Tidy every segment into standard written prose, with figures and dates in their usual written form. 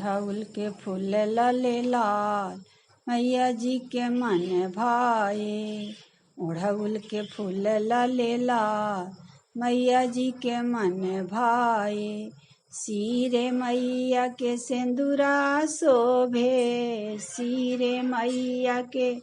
ओढ़ौल के फूल लाले लाल मैया जी के मन भाए। ओढ़ौल के फूल लाले लाल मैया जी के मन भाए। सिरे मैया के सिंदूरा शोभे, सिरे मैया के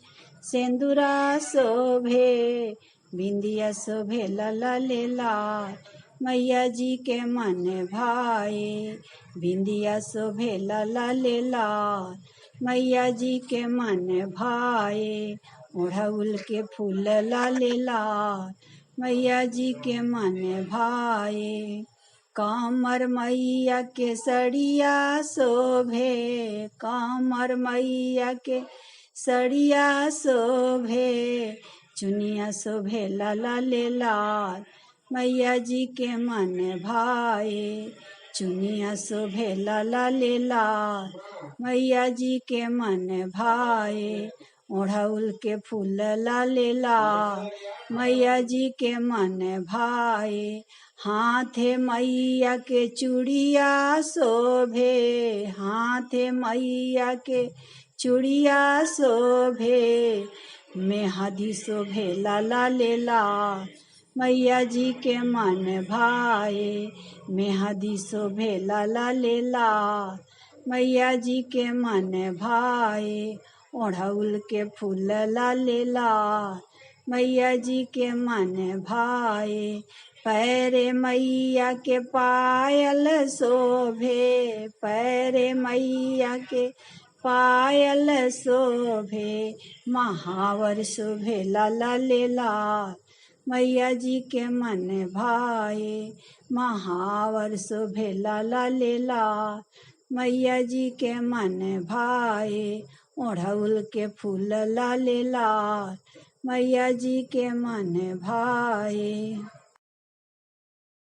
सिंदूरा शोभे। बिंदिया शोभे लाले लाल मैया जी के मन भाए। बिंदिया शोभे लाले लाल मैया जी के मन भाए। ओढ़ौल के फूल लाले लाल मैया जी के मन भाए। कामर मैया के सड़िया शोभे, कामर मैया के सड़िया शोभे। चुनिया शोभे लाले लाल मैया जी के मन भाए। चुनिया शोभे लाले लाल मैया जी के मन भाए। ओढ़ौल के फूल लाले लाल मैया जी के मन भाए। हाथे मैया के चूड़िया शोभे, हाथे मैया के चूड़िया शोभे। मेहंदी शोभे लाले लाल मैया जी के मन भाए। मेहंदी शोभे लाले लाल मैया जी के मन भाए। ओढ़ौल के फूल लाले लाल मैया जी के मन भाए। पैरे मैया के पायल शोभे, पैरे मैया के पायल शोभे। महावर शोभे लाले लाल मैया जी के मन भाए। महावर शोभे लाले लाल मैया जी के मन भाए। ओढ़ौल के फूल लाले लाल मैया जी के मन भाए।